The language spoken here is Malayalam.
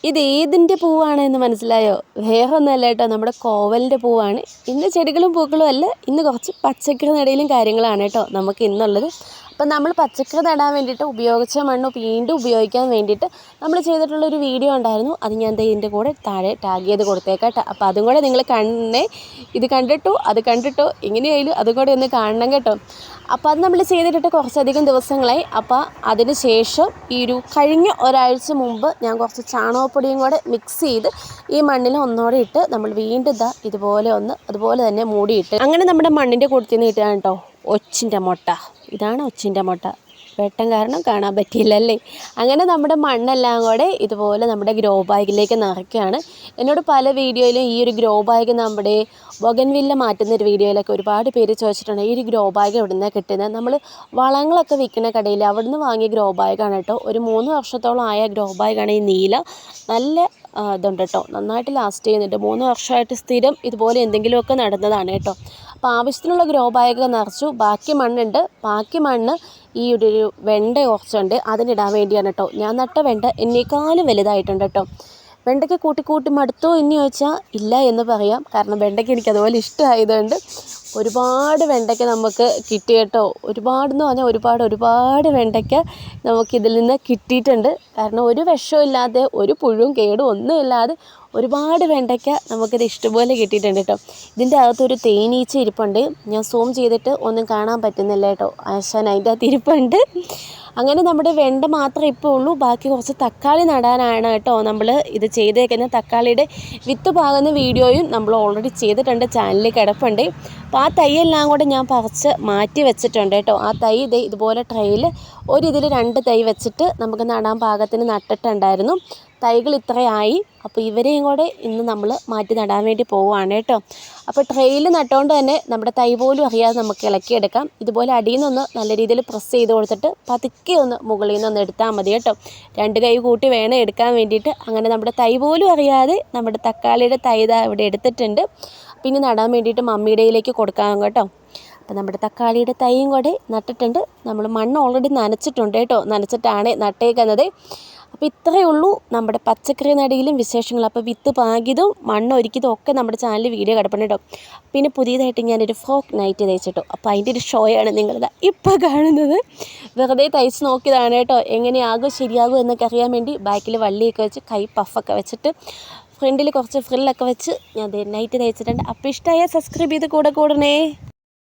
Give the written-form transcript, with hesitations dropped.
ഇത് ഏതിൻ്റെ പൂവാണെന്ന് മനസ്സിലായോ? വേറെ ഒന്നുമല്ല കേട്ടോ, നമ്മുടെ കോവലിൻ്റെ പൂവാണ്. ഇന്ന് ചെടികളും പൂക്കളും അല്ല, ഇന്ന് കുറച്ച് പച്ചക്കറി നടയിലും കാര്യങ്ങളാണ് കേട്ടോ നമുക്ക് ഇന്നുള്ളത്. അപ്പം നമ്മൾ പച്ചക്കറി നടാൻ വേണ്ടിയിട്ട് ഉപയോഗിച്ച മണ്ണ് വീണ്ടും ഉപയോഗിക്കാൻ വേണ്ടിയിട്ട് നമ്മൾ ചെയ്തിട്ടുള്ളൊരു വീഡിയോ ഉണ്ടായിരുന്നു. അത് ഞാൻ ഇതിൻ്റെ കൂടെ താഴെ ടാഗ് ചെയ്ത് കൊടുത്തേക്കാട്ടോ. അപ്പോൾ അതും കൂടെ നിങ്ങൾ ഇത് കണ്ടിട്ടോ അത് കണ്ടിട്ടോ എങ്ങനെയായാലും അതും കൂടെ ഒന്ന് കാണണം കേട്ടോ. അപ്പോൾ അത് നമ്മൾ ചെയ്തിട്ട് കുറച്ചധികം ദിവസങ്ങളായി. അപ്പോൾ അതിന് ശേഷം കഴിഞ്ഞ ഒരാഴ്ച മുമ്പ് ഞാൻ കുറച്ച് ചാണകപ്പൊടിയും കൂടെ മിക്സ് ചെയ്ത് ഈ മണ്ണിൽ ഒന്നോടെ ഇട്ട് നമ്മൾ വീണ്ടും അതുപോലെ തന്നെ മൂടിയിട്ട് അങ്ങനെ നമ്മുടെ മണ്ണിൻ്റെ കൂട്ടത്തിൽ നിന്ന് കിട്ടുകയാണ് കേട്ടോ ഒച്ചിൻ്റെ മുട്ട. ഇതാണ് ഒച്ചിൻ്റെ മുട്ട. വെട്ടം കാരണം കാണാൻ പറ്റിയില്ലല്ലേ. അങ്ങനെ നമ്മുടെ മണ്ണെല്ലാം കൂടെ ഇതുപോലെ നമ്മുടെ ഗ്രോ ബാഗിലേക്ക് നിറയ്ക്കുകയാണ്. എന്നോട് പല വീഡിയോയിലും ഈ ഒരു ഗ്രോ ബാഗ് നമ്മുടെ ബൊഗൻവില്ല മാറ്റുന്ന ഒരു വീഡിയോയിലൊക്കെ ഒരുപാട് പേര് ചോദിച്ചിട്ടുണ്ട്, ഈ ഒരു ഗ്രോ ബാഗ് എവിടെ നിന്നാണ് കിട്ടുന്നത്. നമ്മൾ വളങ്ങളൊക്കെ വിൽക്കുന്ന കടയിൽ അവിടെ നിന്ന് വാങ്ങിയ ഗ്രോ ബാഗാണ് കേട്ടോ. ഒരു 3 വർഷത്തോളം ആയ ഗ്രോ ബാഗാണ് ഈ നീല. നല്ല ഇതുണ്ട് കേട്ടോ, നന്നായിട്ട് ലാസ്റ്റ് ചെയ്യുന്നുണ്ട്. 3 വർഷമായിട്ട് സ്ഥിരം ഇതുപോലെ എന്തെങ്കിലുമൊക്കെ നടന്നതാണ് കേട്ടോ. അപ്പോൾ ആവശ്യത്തിനുള്ള ഗ്രോ ബാഗ് നിറച്ചു. ബാക്കി മണ്ണ് ഈ ഒരു വെണ്ട കുറച്ചുണ്ട്, അതിനിടാൻ വേണ്ടിയാണ് കേട്ടോ. ഞാൻ നട്ട വെണ്ട എന്നേക്കാളും വലുതായിട്ടുണ്ട് കേട്ടോ. വെണ്ടയ്ക്ക് കൂട്ടി മടുത്തോ എന്ന് ചോദിച്ചാൽ ഇല്ല എന്ന് പറയാം. കാരണം വെണ്ടയ്ക്ക് എനിക്ക് അതുപോലെ ഇഷ്ടമായതുകൊണ്ട് ഒരുപാട് വെണ്ടയ്ക്ക നമുക്ക് കിട്ടി കേട്ടോ. ഒരുപാടെന്ന് പറഞ്ഞാൽ ഒരുപാട് വെണ്ടയ്ക്ക നമുക്കിതിൽ നിന്ന് കിട്ടിയിട്ടുണ്ട്. കാരണം ഒരു വിഷവും ഇല്ലാതെ, ഒരു പുഴുവും കേടും ഒന്നുമില്ലാതെ ഒരുപാട് വെണ്ടയ്ക്ക നമുക്കിത് ഇഷ്ടംപോലെ കിട്ടിയിട്ടുണ്ട് കേട്ടോ. ഇതിൻ്റെ അകത്തൊരു തേനീച്ച ഇരിപ്പുണ്ട്. ഞാൻ സൂം ചെയ്തിട്ട് ഒന്നും കാണാൻ പറ്റുന്നില്ല കേട്ടോ. ആശാൻ അതിൻ്റെ അകത്ത് ഇരിപ്പുണ്ട്. അങ്ങനെ നമ്മുടെ വെണ്ട മാത്രമേ ഇപ്പോൾ ഉള്ളൂ. ബാക്കി കുറച്ച് തക്കാളി നടാനാണ് കേട്ടോ നമ്മൾ ഇത് ചെയ്തേക്കുന്നത്. തക്കാളിയുടെ വിത്ത് പാകുന്ന വീഡിയോയും നമ്മൾ ഓൾറെഡി ചെയ്തിട്ടുണ്ട്, ചാനലിൽ കിടപ്പുണ്ട്. അപ്പോൾ ആ തൈയെല്ലാം കൂടെ ഞാൻ പറിച്ച് മാറ്റി വെച്ചിട്ടുണ്ട് കേട്ടോ. ആ തൈ ഇതുപോലെ ട്രെയിൽ ഇതിൽ 2 തൈ വെച്ചിട്ട് നമുക്ക് നടാൻ പാകത്തിന് നട്ടിട്ടുണ്ടായിരുന്നു. തൈകൾ ഇത്രയായി. അപ്പോൾ ഇവരെയും കൂടെ ഇന്ന് നമ്മൾ മാറ്റി നടാൻ വേണ്ടി പോവുകയാണ് കേട്ടോ. അപ്പോൾ ട്രെയിൽ നട്ടുകൊണ്ട് തന്നെ നമ്മുടെ തൈ പോലും അറിയാതെ നമുക്ക് ഇളക്കിയെടുക്കാം. ഇതുപോലെ അടിയിൽ നിന്ന് നല്ല രീതിയിൽ പ്രസ് ചെയ്ത് കൊടുത്തിട്ട് പതുക്കെ ഒന്ന് മുകളിൽ നിന്ന് എടുത്താൽ മതി കേട്ടോ. 2 കൈ കൂട്ടി വേണം എടുക്കാൻ വേണ്ടിയിട്ട്. അങ്ങനെ നമ്മുടെ തൈ പോലും അറിയാതെ നമ്മുടെ തക്കാളിയുടെ തൈ ഇവിടെ എടുത്തിട്ടുണ്ട്. പിന്നെ നടാൻ വേണ്ടിയിട്ട് മമ്മിയുടെയിലേക്ക് കൊടുക്കാം കേട്ടോ. അപ്പോൾ നമ്മുടെ തക്കാളിയുടെ തൈയും കൂടെ നട്ടിട്ടുണ്ട്. നമ്മൾ മണ്ണ് ഓൾറെഡി നനച്ചിട്ടുണ്ട് കേട്ടോ. നനച്ചിട്ടാണ് നട്ടേക്കുന്നത്. അപ്പോൾ ഇത്രയേ ഉള്ളൂ നമ്മുടെ പച്ചക്കറി നടയിലും വിശേഷങ്ങൾ. അപ്പോൾ വിത്ത് പാകിയതും മണ്ണ് ഒരുക്കിയതും ഒക്കെ നമ്മുടെ ചാനലിൽ വീഡിയോ കിടപ്പുണ്ട് കേട്ടോ. പിന്നെ പുതിയതായിട്ട് ഞാനൊരു ഫ്രോക്ക് നൈറ്റ് തയ്ച്ചിട്ടോ. അപ്പോൾ അതിൻ്റെ ഒരു ഷോയാണ് നിങ്ങളിത് ഇപ്പോൾ കാണുന്നത്. വെറുതെ തയ്ച്ച് നോക്കിയതാണ് കേട്ടോ. എങ്ങനെയാകും ശരിയാകും എന്നൊക്കെ അറിയാൻ വേണ്ടി. ബാക്കിൽ വള്ളിയൊക്കെ വെച്ച് കൈ പഫൊക്കെ വെച്ചിട്ട് ഫ്രണ്ടിൽ കുറച്ച് ഫ്രില്ലൊക്കെ വെച്ച് ഞാൻ നൈറ്റ് തയ്ച്ചിട്ടുണ്ട്. അപ്പോൾ ഇഷ്ടമായാൽ സബ്സ്ക്രൈബ് ചെയ്ത് കൂടണേ.